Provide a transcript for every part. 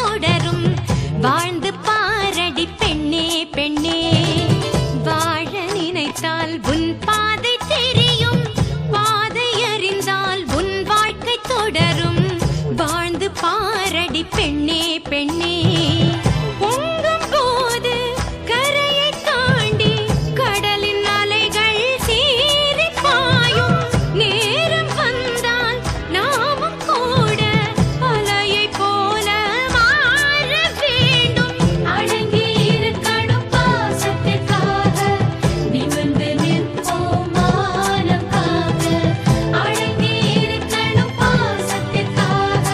தொடரும் வாழ்ந்து பாரடி பெண்ணே பெண்ணே வாழ நினைத்தால் உன் பாதை தெரியும் பாதை அறிந்தால் உன் வாழ்க்கை தொடரும் வாழ்ந்து பாரடி பெண்ணே பெண்ணே பொங்கும் போது கரையை தாண்டி கடலின் அலைகள் சீறி பாயும் நேரம் வந்தால் நாமும் கூட அலையை போல மாற வேண்டும் அடங்கி இருக்கணும் பாசத்திற்காக நிமிர்ந்து நிற்போம் மானம் காக்க அடங்கி இருக்கணும் பாசத்திற்காக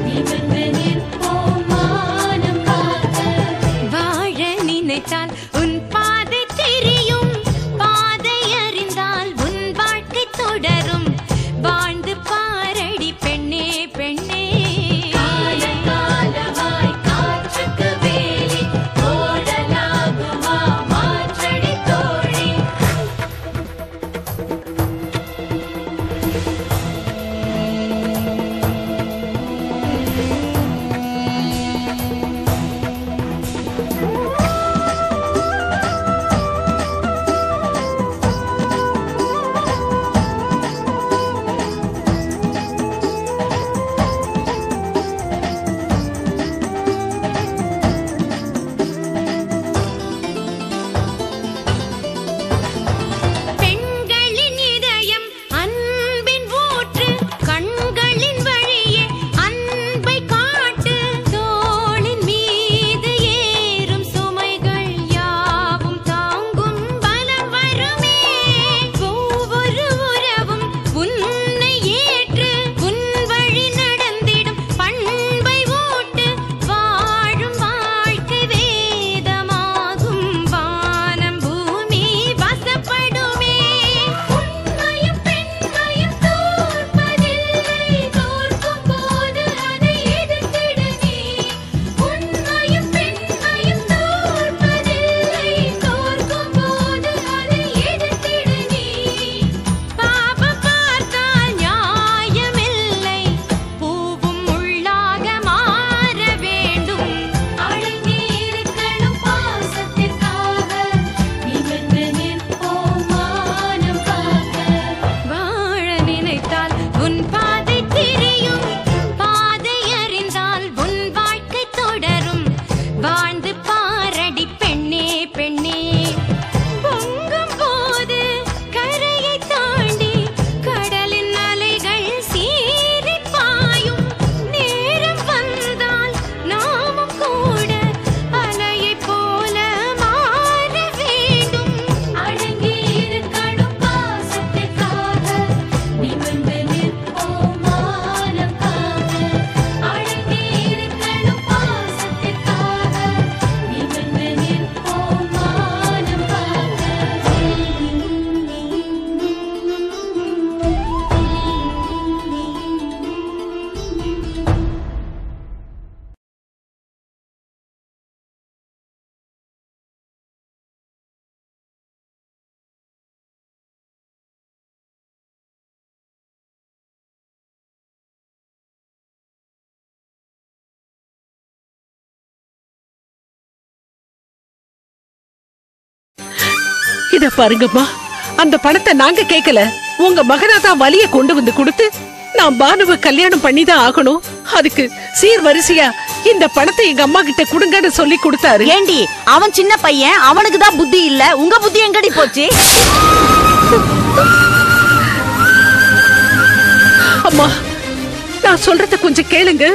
நிமிர்ந்து நிற்போம் மானம் காக்க வாழ நினைத்தால் உன் பாதை தெரியும் பாதை அறிந்தால் உன் வாழ்க்கை தொடரும் வாழ்ந்து பாரடி பெண்ணே பெண்ணே காலகாலமாய் காற்றுக்கு வேலி ஓடலாகுமா மாற்றடி தோழி பெண்களின் இதயம் அன்பின் ஊற்று கண்களின் வழியே அன்பை காட்டு தோளின் மீது ஏறும் சுமைகள் யாவும் தாங்கும் பலம் வருமே ஒவ்வொரு உறவும் உன்னை ஏற்று உன் வழி நடந்திடும் பண்பை ஊட்டு வாழும் வாழ்க்கை வேதமாகும் வானம் பூமி வசப்படுமே உண்மையும் பெண்மையும் தோற்பதில்லை தோற்கும் போது அதை எதிர்த்திடு நீ உண்மையும் பெண்மையும் தோற்பதில்லை தோற்கும் போது அதை எதிர்த்திடு நீ பாவம் பார்த்தால் நியாயமில்லை பூவும் உள்ளாக மாற வேண்டும் அடங்கி இருக்கணும் பாசத்திற்காக நிமிர்ந்து நிற்போம் மானம் காக்க வாழ நினைத்தால் உன் பாதை தெரியும் பாதை அறிந்தால் உன் வாழ்க்கை தொடரும் வாழ்ந்து பாரடி பெண்ணே பெண்ணே பொங்கும் போது கரையை தாண்டி கடலின் அலைகள் சீறி பாயும் நேரம் வந்தால் நாமும் கூட அலையை போல மாற வேண்டும் அடங்கி இருக்கணும் பாசத்திற்காக நிமிர்ந்து நிற்போம் மானம் காக்க அடங்கி இருக்கணும் பாசத்திற்காக நிமிர்ந்து நிற்போம் மானம் காக்க இத பாருங்கம்மா, அந்த பணத்தை நாங்க கேட்கல. உங்க மகனா தான் வலிய கொண்டு வந்து கொடுத்து நான் பானுவை கல்யாணம் பண்ணிதான் ஆகணும், அதுக்கு சீர்வரிசையா இந்த பணத்தை எங்க அம்மா கிட்ட கொடுங்கன்னு சொல்லி கொடுத்தாரு. ஏண்டி அவன் சின்ன பையன், அவனுக்கு தான் புத்தி இல்ல, உங்க புத்தி எங்கடி போச்சு? அம்மா, நான் சொல்றத கொஞ்சம் கேளுங்க.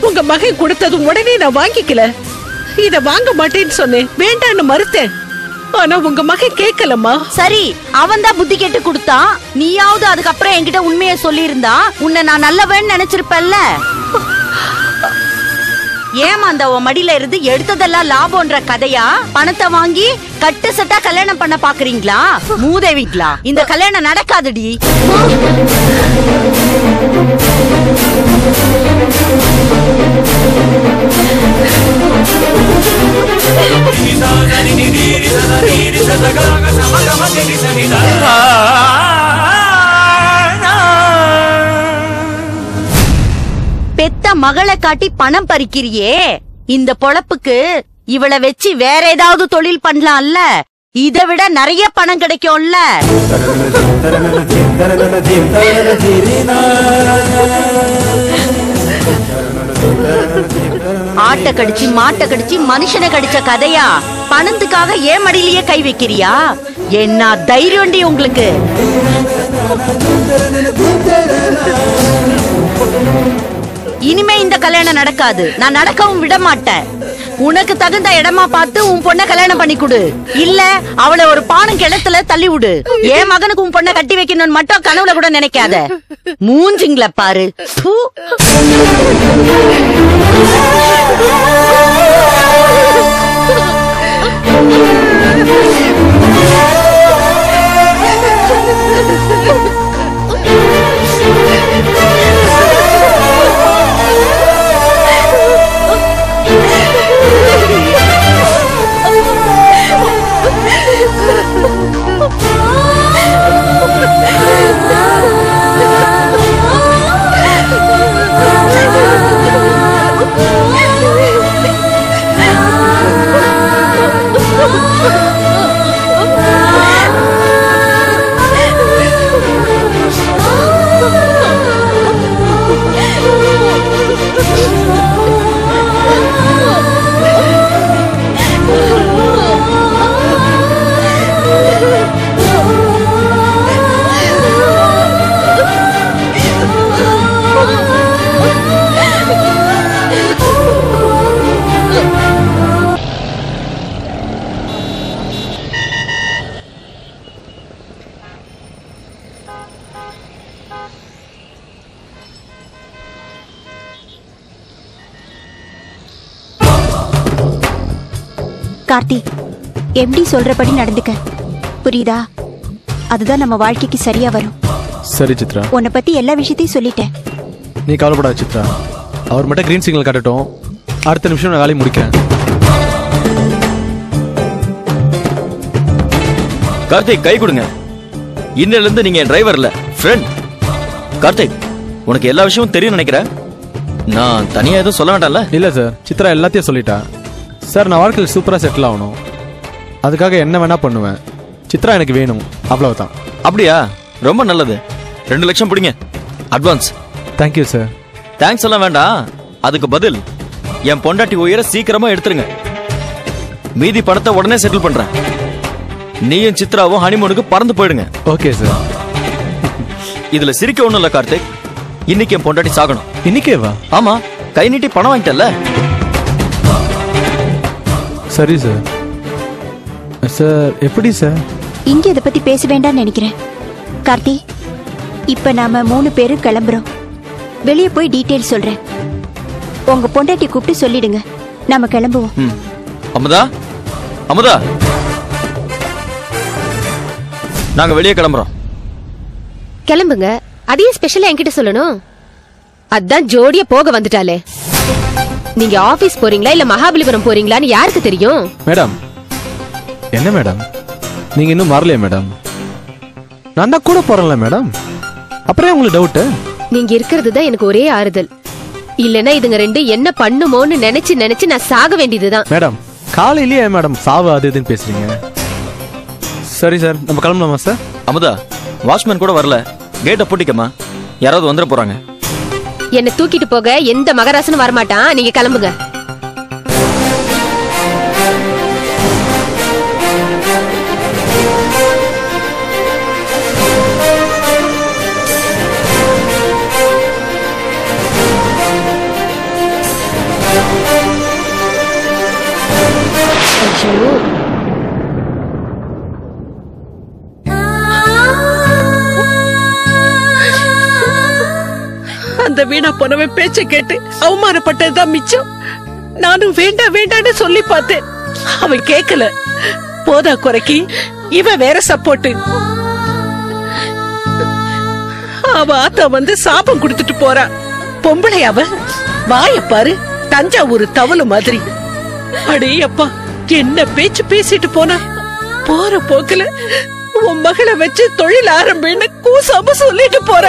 உங்க மகன் கொடுத்ததும் உடனே நான் வாங்கிக்கல. இத வாங்க மாட்டேன்னு சொன்னேன், வேண்டான்னு மறுத்தேன். ஆனா உங்க மகன் கேட்கலம்மா. சரி, அவன் தான் புத்தி கேட்டு கொடுத்தான். நீயாவது அதுக்கப்புறம் என்கிட்ட உண்மையை சொல்லி இருந்தா உன்னை நான் நல்லவன்னு நினைச்சிருப்பல்ல. ஏமா அந்த உன் மடியில இருந்து எடுத்ததெல்லாம் லாபம்ன்ற கதையா? பணத்தை வாங்கி கட்டு சட்டா கல்யாணம் பண்ண பாக்குறீங்களா? மூதேவிங்களா, இந்த கல்யாணம் நடக்காதுடி. பெத்த மகளை காட்டி பணம் பறிக்கிறியே, இந்த பொழப்புக்கு இவளை வச்சு வேற ஏதாவது தொழில் பண்ணலாம்ல, இதை விட நிறைய பணம் கிடைக்கும்ல. ஆட்ட கடிச்சு மாட்ட கடிச்சு மனுஷனை கடிச்ச கதையா? பணத்துக்காக ஏன் மடியிலேயே கை வைக்கிறியா? என்ன தைரியம்டி உங்களுக்கு? இனிமே இந்த கல்யாணம் நடக்காது. நான் நடக்கவும் விட மாட்டேன். உனக்கு தகுந்த இடமா பார்த்து உன் பொண்ணை கல்யாணம் பண்ணி கொடு. இல்ல அவளை ஒரு பானம் கிணத்துல தள்ளி விடு. என் மகனுக்கு உன் பொண்ணை கட்டி வைக்கணும்னு மட்டும் கனவுல கூட நினைக்காத. மூஞ்சிங்கள பாரு. கார்த்தி, எப்படி சொல்றபடி நடந்துக்க, புரியுதா? அதுதான் நம்ம வாழ்க்கைக்கு சரியா வரும். சரி சித்ரா, உன்னை பத்தி எல்லா விஷயத்தையும் சொல்லிட்டேன். நீ கவலைப்படாத சித்ரா. அவர் மட்டும் கிரீன் சிக்னல் காட்டட்டும், அடுத்த நிமிஷம் நான் வேலையை முடிக்கிறேன். கார்த்திக், கை கொடுங்க. இன்னில இருந்து நீங்க என் டிரைவர் இல்ல, ஃப்ரெண்ட். கார்த்திக், உனக்கு எல்லா விஷயமும் தெரியும் நினைக்கிறேன். நான் தனியா எதுவும் சொல்ல வேண்டாம்ல? இல்ல சார், சித்ரா எல்லாத்தையும் சொல்லிட்டா. சார், நான் வாழ்க்கையில் சூப்பரா செட்டில் ஆகணும். அதுக்காக என்ன வேணா பண்ணுவேன். சித்ரா எனக்கு வேணும், அவ்வளவுதான். அப்படியா? ரொம்ப நல்லது. 2 லட்சம் பிடிங்க, அட்வான்ஸ். Thank you sir. தேங்க்ஸ் எல்லாம் வேண்டாம். அதுக்கு பதில் என் பொண்டாட்டி உயிரை சீக்கிரமா எடுத்துருங்க. மீதி பணத்தை உடனே செட்டில் பண்றேன். நீயும் சித்ராவும் ஹனிமூனுக்கு பறந்து போயிடுங்க. Okay sir. இதுல சிரிக்க ஒண்ணும் இல்ல கார்த்திக். இன்னைக்கு என் பொண்டாட்டி சாகணும். இன்னைக்கே வா? ஆமா, கை நீட்டி பணம் வாங்கிட்டல. சரி சார். சார், எப்படி சார்? இங்க இதை பத்தி பேச வேண்டாம்னு நினைக்கிறேன். கார்த்தி, இப்ப நாம 3 பேரும் கிளம்புறோம். வெளியே போய் டீட்டெயில் சொல்றேன். உங்க பொண்டாட்டி கூப்பிட்டு சொல்லிடுங்க. நாம கிளம்புவோம். அமுதா, அமுதா, நாங்க வெளியே கிளம்புறோம். கிளம்புங்க. அதையும் ஸ்பெஷலா என்கிட்ட சொல்லணும். அதான் ஜோடியா போக வந்துட்டாலே. நீங்க ஆபீஸ் போறீங்களா இல்ல மகாபலிபுரம் போறீங்களான்னு யாருக்கு தெரியும்? மேடம், என்ன மேடம் நீங்க இன்னும் வரலையா மேடம்? நான் தான் கூட போறேன்ல மேடம், அப்புறம் உங்களுக்கு டவுட்? நீங்க இருக்கிறது தான் எனக்கு ஒரே ஆறுதல். இல்லனா இதுங்க ரெண்டு என்ன பண்ணுமோன்னு நினைச்சு நான் சாக வேண்டியதுதான். மேடம், காலையிலேயே மேடம் சாவு அது இதுன்னு பேசுறீங்க. சரி சார், நம்ம கிளம்பலாமா சார்? அமுதா, வாட்ச்மேன் கூட வரல, கேட்ட பூட்டிக்கமா, யாராவது வந்துட போறாங்க. என்ன தூக்கிட்டு போக எந்த மகராசனும் வரமாட்டான். நீங்க கிளம்புங்க. அந்த வீணா போனவன் பேச்ச கேட்டு அவமானப்பட்டதுதான் மிச்சம். நானும் வேண்டாம் வேண்டான்னு சொல்லி பார்த்தேன், அவன் கேட்கல. போதா குறைக்கு இவ வேற சப்போர்ட். அவ ஆத்தா வந்து சாபம் கொடுத்துட்டு போறா. பொம்பளை அவ வாய பாரு, தஞ்சாவூர் தவளு மாதிரி. அடே அப்பா, என்ன பேச்சு பேசிட்டு போனா. போற போக்குல உன் மகளை வச்சு தொழில் ஆரம்பின்னு கூசாம சொல்லிட்டு போற.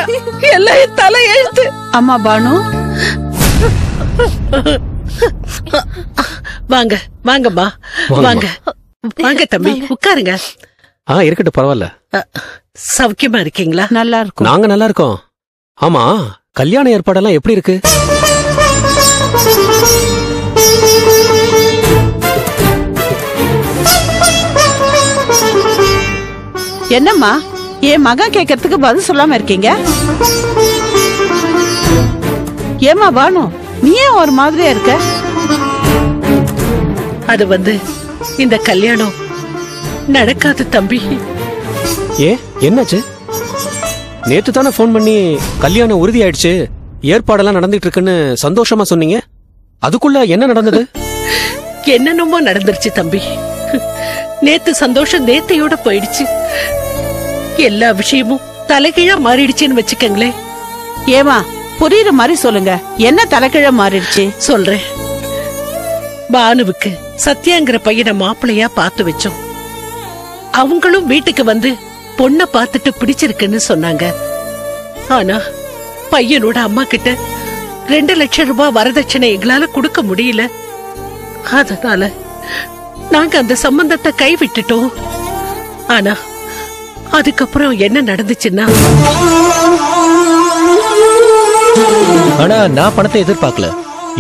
எல்லாம் தலை எழுத்து. அம்மா பானு, வாங்க வாங்கம்மா வாங்க வாங்க தம்பி உட்காருங்க. இருக்கட்டும், பரவாயில்ல. சௌக்கியமா இருக்கீங்களா? நல்லா இருக்கும். நாங்க நல்லா இருக்கோம். ஆமா, கல்யாண ஏற்பாடெல்லாம் எப்படி இருக்கு? என்னம்மா என் மகன் கேட்கறதுக்கு பதில் சொல்லாம இருக்கீங்க? ஏமா பானு, நீ ஏன் ஒரு மாதிரியா இருக்க? அது இந்த கல்யாணம் நடக்காது தம்பி. என்னாச்சு? நேத்து தானே போன் பண்ணி கல்யாணம் உறுதி ஆயிடுச்சு, ஏற்பாடெல்லாம் நடந்துட்டு இருக்குன்னு சந்தோஷமா சொன்னீங்க. அதுக்குள்ள என்ன நடந்தது? என்னென்னமோ நடந்துருச்சு தம்பி. நேத்து சந்தோஷம் நேத்தையோட போயிடுச்சு. எல்லா விஷயமும் தலைகீழா மாறிடுச்சுன்னு வச்சுக்கங்களேன். ஏமா புரியுற மாதிரி சொல்லுங்க, என்ன தலைகீழா மாறிடுச்சு? சொல்றேன். பானுவுக்கு சத்யாங்கிற பையனை மாப்பிள்ளையா பார்த்து வச்சோம். அவங்களும் வீட்டுக்கு வந்து பொண்ணை பார்த்துட்டு பிடிச்சிருக்குன்னு சொன்னாங்க. ஆனா பையனோட அம்மா கிட்ட 2 லட்சம் ரூபாய் வரதட்சணை எங்களால கொடுக்க முடியல. அதனால நாங்க அந்த சம்பந்தத்தை கைவிட்டுட்டோம். ஆனா அதுக்கப்புறம் என்ன நடந்துச்சுன்னா, ஆனா நான் பணத்தை எதிர்பார்க்கல.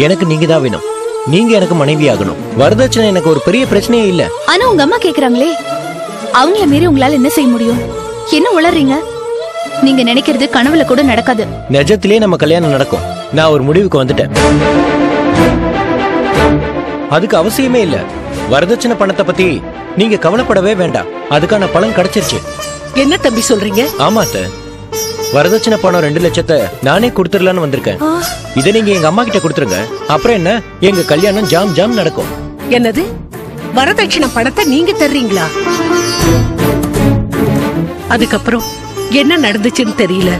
எனக்கு நீங்க தான் வேணும். நீங்க எனக்கு மனைவி ஆகணும். வரதட்சணை எனக்கு ஒரு பெரிய பிரச்சனையே இல்ல. ஆனா உங்க அம்மா கேக்குறாங்களே, அவங்கள மீறி உங்களால என்ன செய்ய முடியும்? என்ன உளறீங்க? நீங்க நினைக்கிறது கனவுல கூட நடக்காது. நிஜத்திலே நம்ம கல்யாணம் நடக்கும். நான் ஒரு முடிவுக்கு வந்துட்டேன். அதுக்கு அவசியமே இல்ல. வரதட்சணை பணத்தை பத்தி நீங்க கவலைப்படவே வேண்டாம். அதுக்கான பலன் கிடைச்சிருச்சு. என்ன தம்பி சொல்றீங்க? ஆமாத்த, வரதட்சணை பணம் 2 லட்சத்தை நானே கொடுத்துடலான்னு வந்திருக்கேன். இதை நீங்க எங்க அம்மா கிட்ட கொடுத்துருங்க. அப்புறம் என்ன, எங்க கல்யாணம் ஜாம் ஜாம் நடக்கும். என்னது, வரதட்சணை பணத்தை நீங்க தர்றீங்களா? அதுக்கப்புறம் என்ன நடந்துச்சுன்னு தெரியல.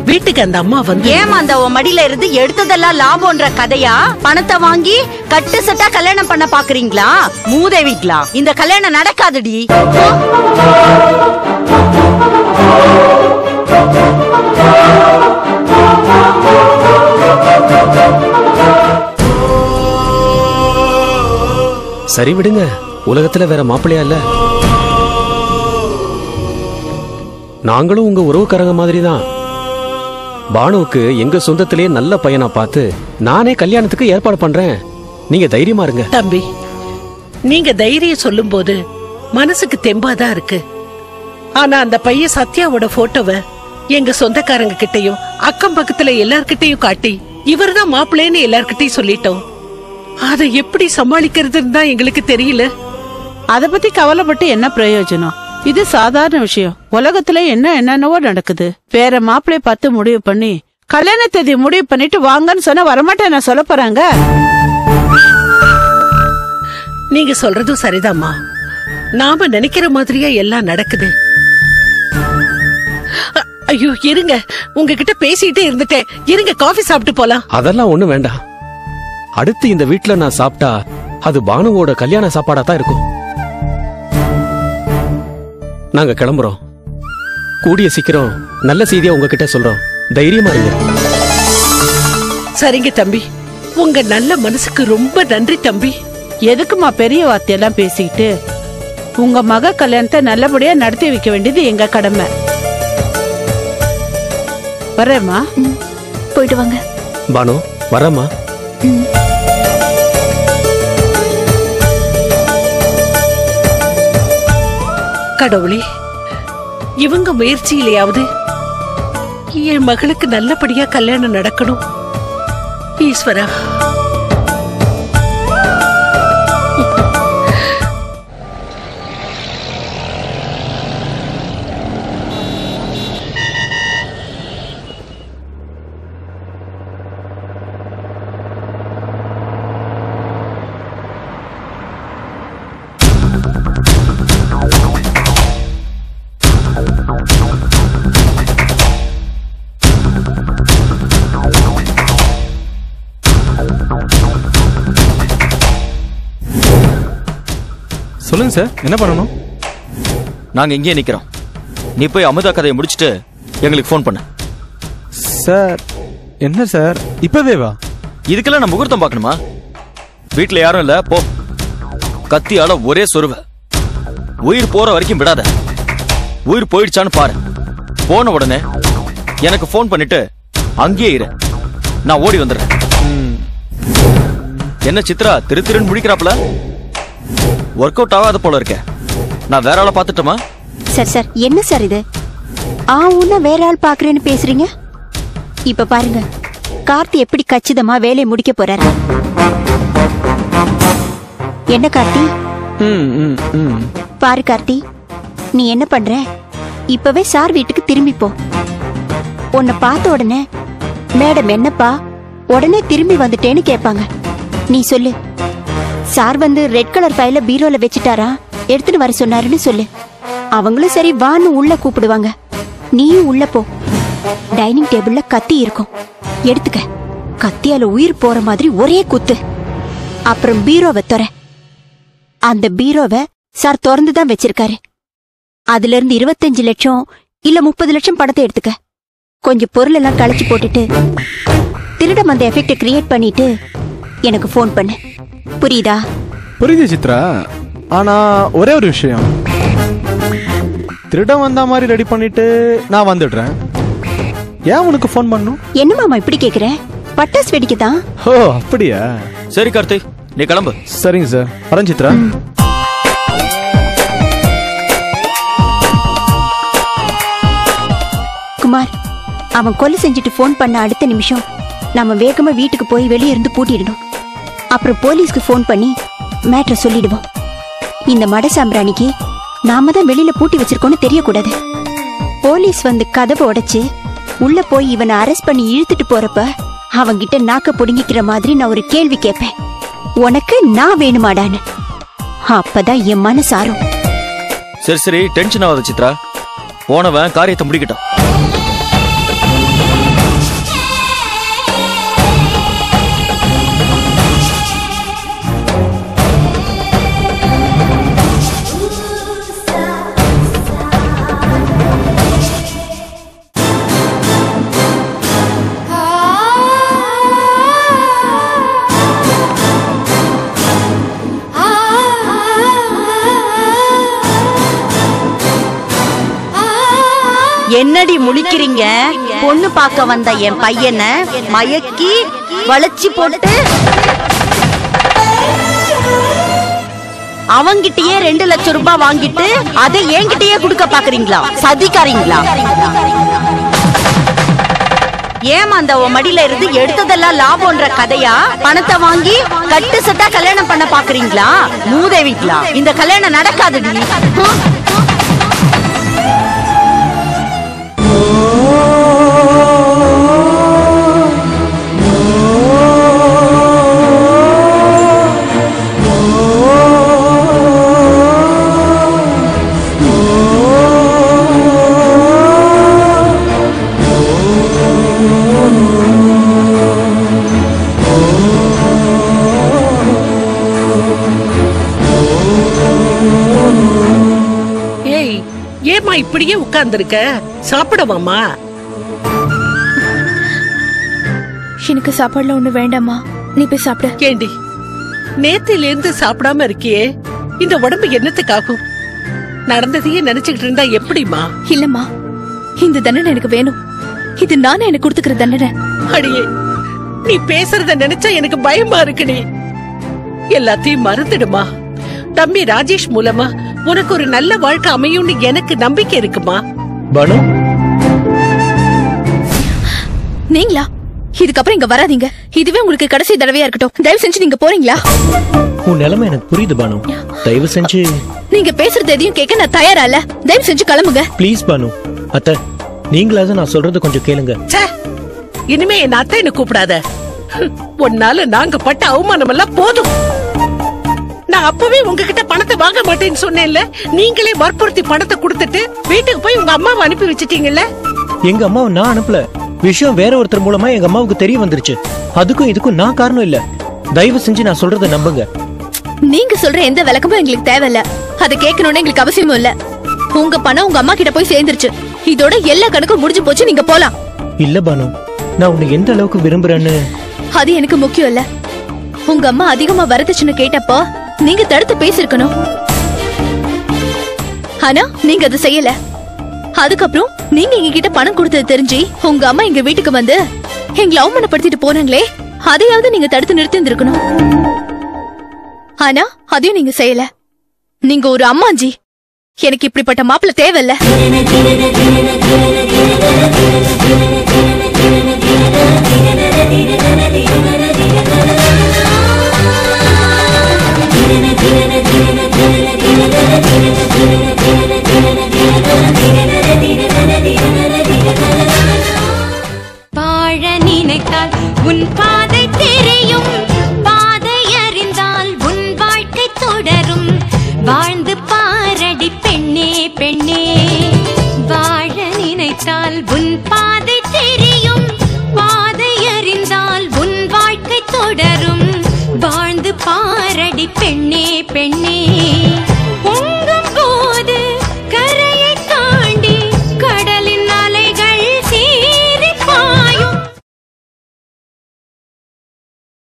வீட்டுக்கு அந்த அம்மா வந்து ஏமா அந்த மடியில இருந்து எடுத்ததெல்லாம் லாபம்ன்ற கதையா? பணத்தை வாங்கி கட்டு சட்டா கல்யாணம் பண்ண பாக்குறீங்களா? மூதேவிங்களா? இந்த கல்யாணம் நடக்காதுடி. சரி விடுங்க, உலகத்துல வேற மாப்பிள்ளையா இல்ல. நாங்களும் உங்க உறவுக்காரங்க மாதிரி தான். பானுவுக்கு எங்க சொந்தத்திலே நல்ல பையனா பார்த்து நானே கல்யாணத்துக்கு ஏற்பாடு பண்றேன். நீங்க தைரியமா இருங்க. தம்பி, நீங்க தைரியம் சொல்லும் போது மனசுக்கு தெம்பாதான் இருக்கு. ஆனா அந்த பையன் சத்யாவோட போட்டோவை எங்க சொந்தக்காரங்க கிட்டையும் அக்கம் பக்கத்துல எல்லார்கிட்டையும் காட்டி இவர்தான் மாப்பிள்ளைன்னு எல்லார்கிட்டையும் சொல்லிட்டோம். அதை எப்படி சமாளிக்கிறதுன்னு தான் எங்களுக்கு தெரியல. அத பத்தி கவலைப்பட்டு என்ன பிரயோஜனம்? இது சாதாரண விஷயம். உலகத்துல என்னென்னவோ நடக்குது. வேற மாப்பிள்ளைய பார்த்து முடிவு பண்ணி கல்யாண தேதி முடிவு பண்ணிட்டு வாங்கன்னு சொன்னா வரமாட்டேன் நான் சொல்ல போறாங்க. நீங்க சொல்றதும் சரிதாம்மா. நாம நினைக்கிற மாதிரியா எல்லாம் நடக்குது. ஐயோ இருங்க, உங்ககிட்ட பேசிட்டே இருந்துட்டேன். இருங்க, காஃபி சாப்பிட்டு போலாம். அதெல்லாம் ஒண்ணு வேண்டாம். அடுத்து இந்த வீட்டுல நான் சாப்பிட்டா அது பானுவோட கல்யாண சாப்பாடா தான் இருக்கும். நாங்க கிளம்புறோம். கூடிய சீக்கிரம் நல்ல செய்தியா உங்ககிட்ட சொல்றோம். தைரியமா இருங்க. சரிங்க தம்பி, உங்க நல்ல மனசுக்கு ரொம்ப நன்றி தம்பி. எதுக்குமா பெரிய வார்த்தையெல்லாம் பேசிக்கிட்டு? உங்க மக கல்யாணத்தை நல்லபடியா நடத்தி வைக்க வேண்டியது எங்க கடமை. வரேம்மா. போயிட்டு வாங்க. பானு வரமா? கடவுளே, இவங்க முயற்சியிலேயாவது என் மகளுக்கு நல்லபடியா கல்யாணம் நடக்கணும். ஈஸ்வரா. சொல்லுங்க சார், என்ன பண்ணணும்? நாங்க இங்கே நிக்கிறோம். நீ போய் அமுதா கதையை முடிச்சிட்டு எங்களுக்கு ஃபோன் பண்ண. சார் என்ன சார் இப்பவே வா? இதுக்கெல்லாம் நான் முகூர்த்தம் பார்க்கணுமா? வீட்டுல யாரும் இல்ல, போ. கத்தியால ஒரே சொருவ. உயிர் போற வரைக்கும் விடாத. உயிர் போயிடுச்சான்னு பாரு. போன உடனே எனக்கு போன் பண்ணிட்டு அங்கேயே இரு, நான் ஓடி வந்துடுறேன். என்ன சித்ரா திருன்னு முடிக்கிறாப்ல? ஒர்க் அவுட் ஆகாத போல இருக்க. நான் வேற ஆளை பாத்துட்டோமா? சார் என்ன சார் இது? உன்ன வேற ஆள் பாக்குறேன்னு பேசுறீங்க. இப்ப பாருங்க, கார்த்தி எப்படி கச்சிதமா வேலையை முடிக்க போறாரு. என்ன கார்த்தி? பாரு கார்த்தி, நீ என்ன பண்ற? இப்பவே சார் வீட்டுக்கு திரும்பி போ. உன்னை பார்த்த உடனே மேடம் என்னப்பா உடனே திரும்பி வந்துட்டேன்னு கேட்பாங்க. நீ சொல்லு, சார் வந்து ரெட் கலர் ஃபைல பீரோல வச்சுட்டாரா, எடுத்துட்டு வர சொன்னாருன்னு சொல்லு. அவங்களும் சரி வான்னு உள்ள கூப்பிடுவாங்க. நீயும் உள்ள போ. டைனிங் டேபிள்ல கத்தி இருக்கும், எடுத்துக்க. கத்தியால உயிர் போற மாதிரி ஒரே குத்து. அப்புறம் பீரோவை தொற. அந்த பீரோவை சார் திறந்துதான் வச்சிருக்காரு. அதுல இருந்து 25 லட்சம் இல்ல 30 லட்சம் பணத்தை எடுத்துக்க. கொஞ்சம் பொருள் எல்லாம் களைச்சு போட்டுட்டு திருடம் அந்த எஃபெக்ட கிரியேட் பண்ணிட்டு எனக்கு போன் பண்ணு. புரியுதா? புரியுது சித்ரா. ஆனா ஒரே ஒரு விஷயம், திருடம் வந்த மாதிரி ரெடி பண்ணிட்டு நான் வந்துடுறேன். ஏன் உனக்கு போன் பண்ணும்? என்ன மாமா இப்படி கேக்குற? பட்டாசு வெடிக்கதான். ஓ அப்படியா? சரி கார்த்திக், நீ கிளம்பு. சரிங்க சார். வரேன் சித்ரா. குமார், அவன் கொலை செஞ்சுட்டு போன் பண்ண அடுத்த நிமிஷம் நாம வேகமா வீட்டுக்கு போய் வெளியே இருந்து பூட்டிடணும். அப்புறம் போலீஸ்க்கு போன் பண்ணி மேட்ரை சொல்லிடுவோம். இந்த மட சாம்பிராணிக்கு நாம தான் வெளியில பூட்டி வச்சிருக்கோம்னு தெரியக்கூடாது. போலீஸ் வந்து கதவை உடைச்சு உள்ள போய் இவனை அரெஸ்ட் பண்ணி இழுத்துட்டு போறப்ப அவங்கிட்ட நாக்க புடுங்கிக்கிற மாதிரி நான் ஒரு கேள்வி கேட்பேன். உனக்கு நான் வேணுமாடான்னு. அப்பதான் என் மனசு ஆறும். சரி டென்ஷன் ஆகாத சித்ரா. போனவன் காரியத்தை முடிக்கட்டும். என்னடி முழிக்கிறீங்க? பொண்ணு பார்க்க வந்த என் பையனை மயக்கி வளைச்சி போட்டு அவங்கிட்டயே 2 லட்சம் ரூபாய் வாங்கிட்டு அதை என்கிட்டயே கொடுக்க பாக்குறீங்களா? சதிக்காரீங்களா? ஏமாந்த உன் மடியில இருந்து எடுத்ததெல்லாம் லாபம்ன்ற கதையா? பணத்தை வாங்கி கட்டு சட்டா கல்யாணம் பண்ண பாக்குறீங்களா? மூதேவிங்களா? இந்த கல்யாணம் நடக்காதுடி. ஏமா இப்படியே உட்கார்ந்திருக்க? சாப்பிடவாமா? எனக்கு சாப்பாடுல ஒண்ணு வேண்டாமா, நீ போய் சாப்பிட. ஏண்டி, நேத்தில இருந்து சாப்பிடாம இருக்கியே, இந்த உடம்பு என்னத்துக்காகும்? நடந்ததையே நினைச்சுக்கிட்டு இருந்தா எப்படிமா? இல்லம்மா, இந்த தண்டனை எனக்கு வேணும். இது நானே எனக்கு கொடுத்துக்கிற தண்டனை. அடியே, நீ பேசுறத நினைச்சா எனக்கு பயமா இருக்குடி. எல்லாத்தையும் மறந்துடுமா. தம்பி ராஜேஷ் மூலமா உனக்கு ஒரு நல்ல வாழ்க்கை அமையும்னு எனக்கு நம்பிக்கை இருக்குமா. பானு, நீங்களா? இதுக்கப்புறம் இங்க வராதீங்க. இதுவே உங்களுக்கு கடைசி தடவையா இருக்கட்டும். தயவு செஞ்சு நீங்க போறீங்களா? உன் நிலைமை எனக்கு புரியுது பானு. தயவு செஞ்சு நீங்க பேசுறது எதையும் கேட்க நான் தயாரா இல்ல. தயவு செஞ்சு கிளம்புங்க. ப்ளீஸ் பானு. அத்தை, நீங்களாவது நான் சொல்றது கொஞ்சம் கேளுங்க. இனிமே என் அத்தைன்னு கூப்பிடாத. உன்னால நாங்க பட்ட அவமானம் எல்லாம் போதும். நான் அப்பவே உங்ககிட்ட பணத்தை வாங்க மாட்டேன்னு சொன்னேன்ல. நீங்களே வற்புறுத்தி பணத்தை கொடுத்துட்டு வீட்டுக்கு போய் உங்க அம்மாவை அனுப்பி வச்சிட்டீங்கல்ல. எங்க அம்மாவை நான் அனுப்பல. விஷயம் வேற ஒருத்தர் மூலமா எங்க அம்மாவுக்கு தெரிய வந்துருச்சு. அதுக்கும் இதுக்கும் நான் காரணம் இல்ல. தயவு செஞ்சு நான் சொல்றத நம்புங்க. நீங்க சொல்ற எந்த விளக்கமும் எங்களுக்கு தேவையில்ல. அதை கேட்கணும்னு எங்களுக்கு அவசியமும் இல்ல. உங்க பணம் உங்க அம்மா கிட்ட போய் சேர்ந்துருச்சு. இதோட எல்லா கணக்கும் முடிஞ்சு போச்சு. நீங்க போலாம். இல்ல பானு, நான் உன்னை எந்த அளவுக்கு விரும்புறேன்னு அது எனக்கு முக்கியம் இல்ல. உங்க அம்மா அதிகமா வரதட்சணை கேட்டப்போ நீங்க தடுத்து பேசிருக்கணும். ஆனா நீங்க அதை செய்யல. அதுக்கப்புறம் நீங்க எங்க கிட்ட பணம் கொடுத்தது தெரிஞ்சு உங்க அம்மா எங்க வீட்டுக்கு வந்து எங்களை அவமானப்படுத்திட்டு போனாங்களே, அதையாவது நீங்க தடுத்து நிறுத்தி இருந்திருக்கணும். ஆனா அதையும் நீங்க செய்யல. நீங்க ஒரு அம்மாஞ்சி. எனக்கு இப்படிப்பட்ட மாப்பிள்ள தேவையில்ல. வாழ நினைத்தால் உன் பாதை தெரியும், பாதை அறிந்தால் உன் வாழ்க்கை தொடரும். வாழ்ந்து பாரடி பெண்ணே பெண்ணே, வாழ நினைத்தால் உன் பாதை தெரியும், பாதை அறிந்தால் உன் வாழ்க்கை தொடரும். வாழ்ந்து பாரடி பெண்ணே பெண்ணே.